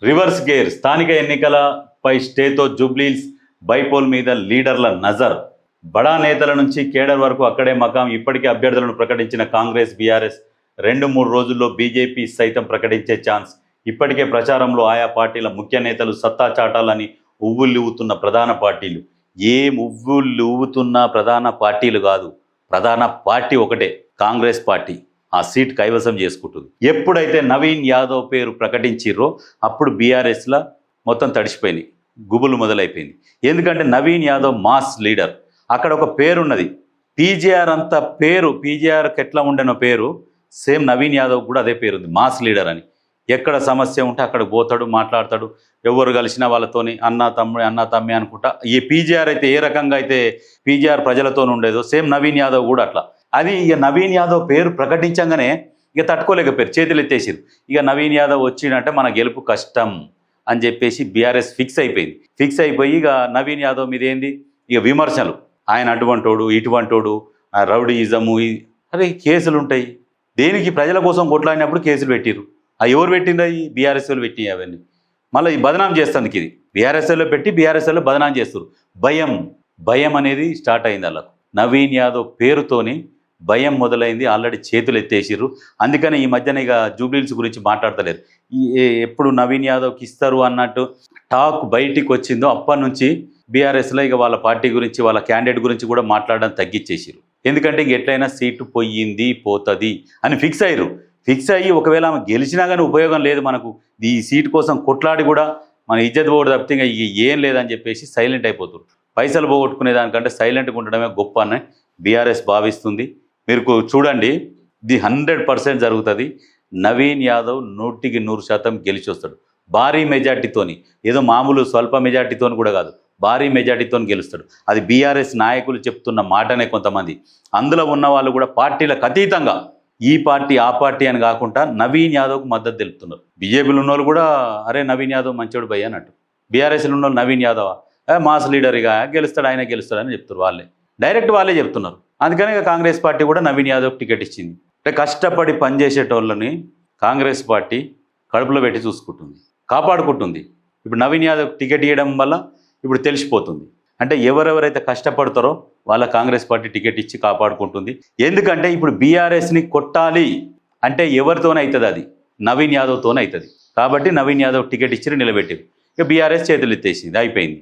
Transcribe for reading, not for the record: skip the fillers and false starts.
Reverse gear స్థానిక ఎన్నికలపై స్టేతో Jubilee Hills bypoll మీద లీడర్ల నజర్. బడా నేతల నుంచి కేడర్ వరకు అక్కడే మకాం. ఇప్పటికే అభ్యర్థులను ప్రకటించిన కాంగ్రెస్, బీఆర్ఎస్ 2-3 రోజుల్లో బీజేపీ సైతం ప్రకటించే ఛాన్స్. ఇప్పటికే ప్రచారంలో ఆయా పార్టీల ముఖ్య నేతలు సత్తా చాటాలని ఉవ్వుళ్ళూవుతున్న ప్రధాన పార్టీలు. ఏం ఉవ్వుళ్ళూవుతున్న ప్రధాన పార్టీలు కాదు, ప్రధాన పార్టీ ఒకటే, కాంగ్రెస్ పార్టీ ఆ సీట్ కైవసం చేసుకుంటుంది. ఎప్పుడైతే నవీన్ యాదవ్ పేరు ప్రకటించిర్రో అప్పుడు బీఆర్ఎస్లో మొత్తం తడిసిపోయినాయి, గుబులు మొదలైపోయింది. ఎందుకంటే నవీన్ యాదవ్ మాస్ లీడర్. అక్కడ ఒక పేరున్నది, పీజేఆర్ అంత పేరు, పీజేఆర్కి ఎట్లా ఉండేనో పేరు సేమ్ నవీన్ యాదవ్ కూడా అదే పేరుంది, మాస్ లీడర్ అని. ఎక్కడ సమస్య ఉంటే అక్కడ పోతాడు, మాట్లాడతాడు. ఎవరు కలిసిన వాళ్ళతోని అన్న తమ్మి అనుకుంటా. ఈ పీజేఆర్ అయితే ఏ రకంగా అయితే పీజేఆర్ ప్రజలతో ఉండేదో సేమ్ నవీన్ యాదవ్ కూడా అట్లా. అది ఇక నవీన్ యాదవ్ పేరు ప్రకటించగానే ఇక తట్టుకోలేకపోయారు, చేతులు ఎత్తేసారు. ఇక నవీన్ యాదవ్ వచ్చిందంటే మన గెలుపు కష్టం అని చెప్పేసి బీఆర్ఎస్ ఫిక్స్ అయిపోయింది. ఫిక్స్ అయిపోయి ఇక నవీన్ యాదవ్ మీద ఏంది ఇక విమర్శలు, ఆయన అటువంటోడు ఇటువంటోడు, రౌడీయిజము, అరే కేసులు ఉంటాయి. దేనికి ప్రజల కోసం కొట్లాడినప్పుడు కేసులు పెట్టిరు. అవి ఎవరు పెట్టిందా? ఈ బీఆర్ఎస్ వాళ్ళు పెట్టినాయి అవన్నీ. మళ్ళీ ఈ బదనాం చేస్తుంది ఇది, బీఆర్ఎస్లో పెట్టి బీఆర్ఎస్లో బదనాం చేస్తారు. భయం అనేది స్టార్ట్ అయింది వాళ్ళకు. నవీన్ యాదవ్ పేరుతోని భయం మొదలైంది, ఆల్రెడీ చేతులు ఎత్తేసిర్రు. అందుకని ఈ మధ్యన ఇక జూబ్లీహిల్స్ గురించి మాట్లాడతలేరు. ఎప్పుడు నవీన్ యాదవ్కి ఇస్తారు అన్నట్టు టాక్ బయటికి వచ్చిందో అప్పటి నుంచి బీఆర్ఎస్లో ఇక వాళ్ళ పార్టీ గురించి, వాళ్ళ క్యాండిడేట్ గురించి కూడా మాట్లాడడం తగ్గించేసారు. ఎందుకంటే ఇంక ఎట్లయినా సీటు పోయింది పోతుంది అని ఫిక్స్ అయ్యారు. ఫిక్స్ అయ్యి ఒకవేళ ఆమె గెలిచినా కానీ ఉపయోగం లేదు, మనకు ఈ సీటు కోసం కొట్లాడి కూడా మన ఇజ్జత్ పోవడం తప్పితే ఇంకా ఏం లేదని చెప్పేసి సైలెంట్ అయిపోతారు. పైసలు పోగొట్టుకునే దానికంటే సైలెంట్గా ఉండడమే గొప్ప అని బీఆర్ఎస్ భావిస్తుంది. మీరు చూడండి, ఇది 100% జరుగుతుంది. నవీన్ యాదవ్ 100% గెలిచి వస్తాడు భారీ మెజార్టీతోని. ఏదో మామూలు స్వల్ప మెజార్టీతో కూడా కాదు, భారీ మెజార్టీతో గెలుస్తాడు. అది బీఆర్ఎస్ నాయకులు చెప్తున్న మాటనే. కొంతమంది అందులో ఉన్న వాళ్ళు కూడా పార్టీలకు అతీతంగా ఈ పార్టీ ఆ పార్టీ అని కాకుండా నవీన్ యాదవ్కు మద్దతు తెలుపుతున్నారు. బీజేపీలో ఉన్న వాళ్ళు కూడా అరే నవీన్ యాదవ్ మంచోడు భయ్య అన్నట్టు. బీఆర్ఎస్లో ఉన్న వాళ్ళు నవీన్ యాదవ్ మాస్ లీడర్గా గెలుస్తాడు, ఆయన గెలుస్తాడని చెప్తారు. వాళ్ళే డైరెక్ట్ వాళ్ళే చెప్తున్నారు. అందుకని ఇక కాంగ్రెస్ పార్టీ కూడా నవీన్ యాదవ్కి టికెట్ ఇచ్చింది. అంటే కష్టపడి పనిచేసేటోళ్ళని కాంగ్రెస్ పార్టీ కడుపులో పెట్టి చూసుకుంటుంది, కాపాడుకుంటుంది. ఇప్పుడు నవీన్ యాదవ్ టికెట్ ఇవ్వడం వల్ల ఇప్పుడు తెలిసిపోతుంది. అంటే ఎవరెవరైతే కష్టపడతారో వాళ్ళ కాంగ్రెస్ పార్టీ టికెట్ ఇచ్చి కాపాడుకుంటుంది. ఎందుకంటే ఇప్పుడు బీఆర్ఎస్ని కొట్టాలి అంటే ఎవరితోనే అవుతుంది, అది నవీన్ యాదవ్తోనే అవుతుంది. కాబట్టి నవీన్ యాదవ్ టికెట్ ఇచ్చి నిలబెట్టింది. ఇక బీఆర్ఎస్ చేతులు ఎత్తేసింది, అయిపోయింది.